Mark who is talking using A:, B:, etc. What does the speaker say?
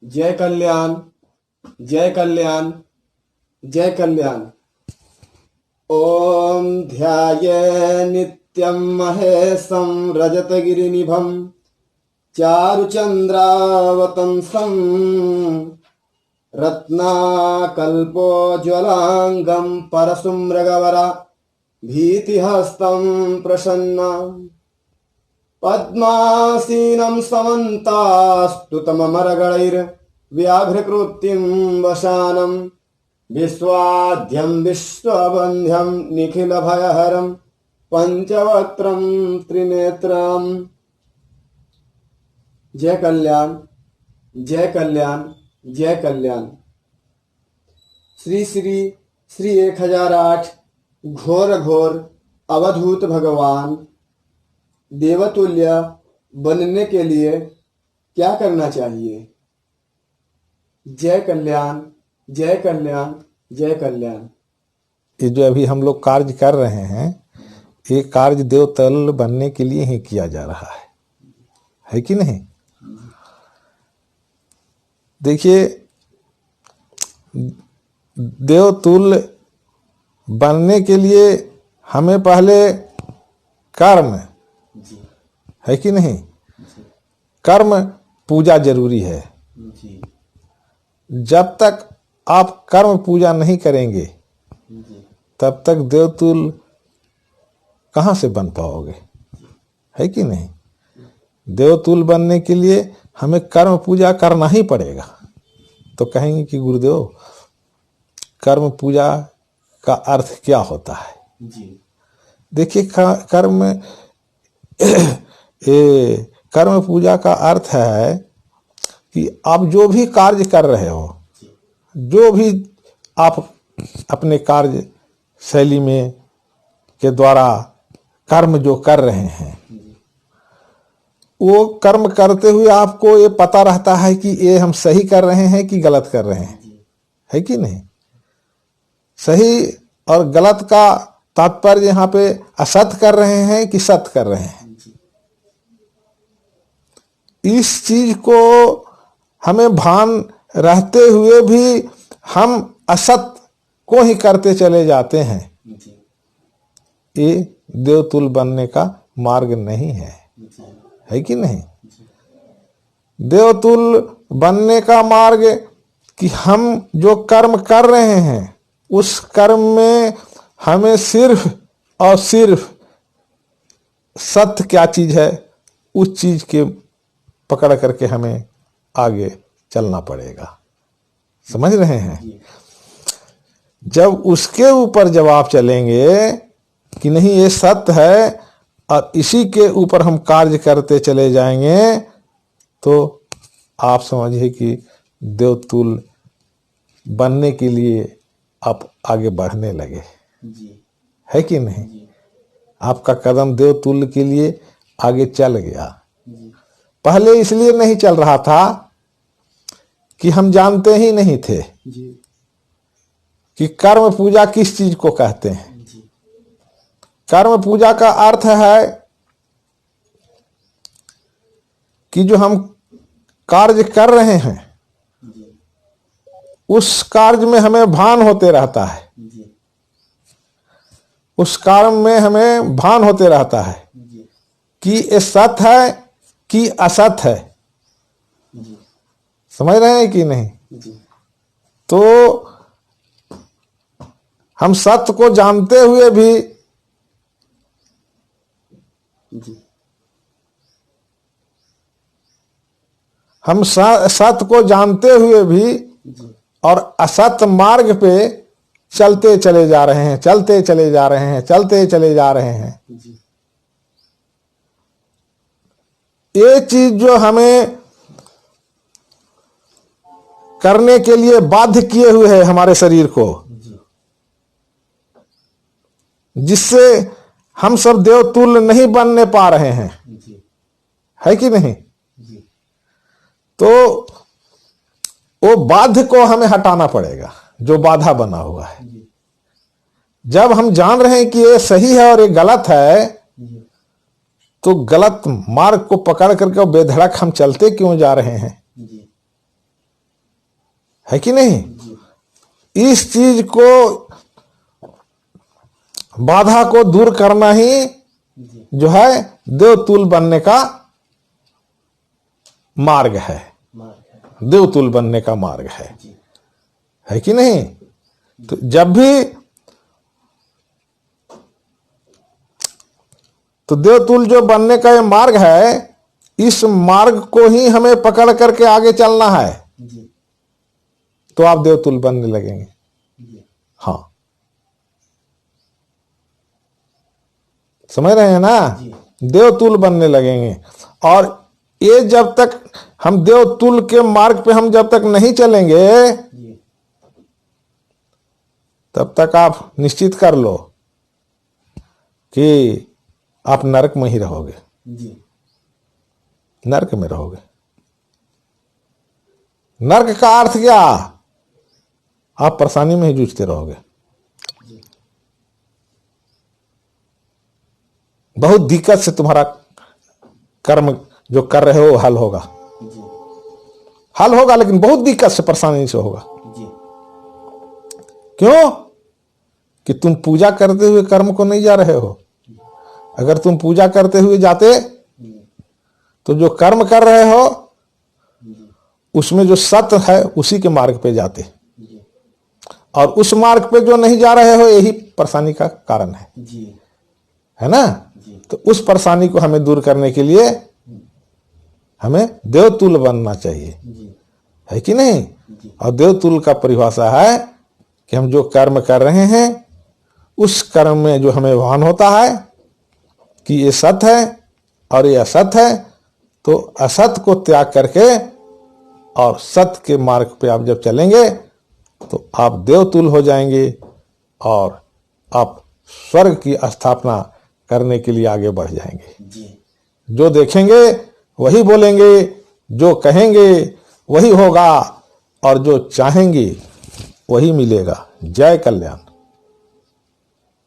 A: जय कल्याण, जय कल्याण, जय कल्याण। ओम ध्याये नित्यं महेशं रजतगिरिनिभं चारुचंद्रावतंसं रत्नाकल्पोज्ज्वलांगं परशुमृगवरा भीतिहस्तं प्रसन्नं पद्मासीनं समन्तास्तुतममरगणैर्व्याघ्रकृत्यं वसानं विश्वाद्यं विश्वबन्ध्यं निखिलभयहरं पंचवक्त्रं त्रिनेत्रम्। जय कल्याण, जय कल्याण, जय कल्याण। श्री श्री श्री 1008 घोर घोर अवधूत भगवान देवतुल्य बनने के लिए क्या करना चाहिए? जय कल्याण, जय कल्याण, जय कल्याण।
B: ये जो अभी हम लोग कार्य कर रहे हैं, ये कार्य देवतुल्य बनने के लिए ही किया जा रहा है कि नहीं? देखिए, देवतुल्य बनने के लिए हमें पहले कर्म है कि नहीं? कर्म पूजा जरूरी है। जब तक आप कर्म पूजा नहीं करेंगे तब तक देवतुल्य कहाँ से बन पाओगे, है कि नहीं? देवतुल्य बनने के लिए हमें कर्म पूजा करना ही पड़ेगा। तो कहेंगे कि गुरुदेव, कर्म पूजा का अर्थ क्या होता है? देखिए, कर्म पूजा का अर्थ है कि आप जो भी कार्य कर रहे हो, जो भी आप अपने कार्य शैली में के द्वारा कर्म जो कर रहे हैं, वो कर्म करते हुए आपको ये पता रहता है कि ये हम सही कर रहे हैं कि गलत कर रहे हैं, है कि नहीं? सही और गलत का तात्पर्य यहाँ पे असत कर रहे हैं कि सत कर रहे हैं। इस चीज को हमें भान रहते हुए भी हम असत को ही करते चले जाते हैं। ये देवतुल्य बनने का मार्ग नहीं है कि नहीं? देवतुल्य बनने का मार्ग कि हम जो कर्म कर रहे हैं उस कर्म में हमें सिर्फ और सिर्फ सत्य क्या चीज है उस चीज के पकड़ करके हमें आगे चलना पड़ेगा। समझ रहे हैं? जब उसके ऊपर जब आप चलेंगे कि नहीं ये सत्य है और इसी के ऊपर हम कार्य करते चले जाएंगे, तो आप समझिए कि देवतुल्य बनने के लिए आप आगे बढ़ने लगे, है कि नहीं? आपका कदम देवतुल्य के लिए आगे चल गया। पहले इसलिए नहीं चल रहा था कि हम जानते ही नहीं थे कि कर्म पूजा किस चीज को कहते हैं। कर्म पूजा का अर्थ है कि जो हम कार्य कर रहे हैं उस कार्य में हमें भान होते रहता है, उस कार्य में हमें भान होते रहता है कि ये सत्य है कि असत है। समझ रहे हैं कि नहीं? तो हम सत्य को जानते हुए भी सत्य को जानते हुए भी और असत्य मार्ग पे चलते चले जा रहे हैं, चलते चले जा रहे हैं, चलते चले जा रहे हैं। ये चीज जो हमें करने के लिए बाध्य किए हुए है हमारे शरीर को, जिससे हम सब देवतुल्य नहीं बनने पा रहे हैं, है कि नहीं? तो वो बाध्य को हमें हटाना पड़ेगा, जो बाधा बना हुआ है। जब हम जान रहे हैं कि ये सही है और ये गलत है, तो गलत मार्ग को पकड़ करके बेधड़क हम चलते क्यों जा रहे हैं? है कि नहीं? इस चीज को, बाधा को दूर करना ही जो है देवतुल बनने का मार्ग है, देवतुल बनने का मार्ग है कि नहीं? तो जब भी तो देवतुल जो बनने का ये मार्ग है, इस मार्ग को ही हमें पकड़ करके आगे चलना है, तो आप देवतुल बनने लगेंगे। हाँ, समझ रहे हैं ना? देवतुल बनने लगेंगे। और ये जब तक हम देवतुल के मार्ग पे हम जब तक नहीं चलेंगे, तब तक आप निश्चित कर लो कि आप नरक में ही रहोगे, नरक में रहोगे। नरक का अर्थ क्या? आप परेशानी में ही जूझते रहोगे, बहुत दिक्कत से तुम्हारा कर्म जो कर रहे हो हल होगा, हल होगा, लेकिन बहुत दिक्कत से, परेशानी से होगा। क्यों? कि तुम पूजा करते हुए कर्म को नहीं जा रहे हो। अगर तुम पूजा करते हुए जाते तो जो कर्म कर रहे हो उसमें जो सत्य है उसी के मार्ग पे जाते, और उस मार्ग पे जो नहीं जा रहे हो यही परेशानी का कारण है ना? तो उस परेशानी को हमें दूर करने के लिए हमें देवतुल बनना चाहिए, है कि नहीं? और देवतुल का परिभाषा है कि हम जो कर्म कर रहे हैं उस कर्म में जो हमें भान होता है कि ये सत्य है और ये असत है, तो असत को त्याग करके और सत्य के मार्ग पे आप जब चलेंगे तो आप देवतुल हो जाएंगे और आप स्वर्ग की स्थापना करने के लिए आगे बढ़ जाएंगे। जो देखेंगे वही बोलेंगे, जो कहेंगे वही होगा, और जो चाहेंगे वही मिलेगा। जय कल्याण।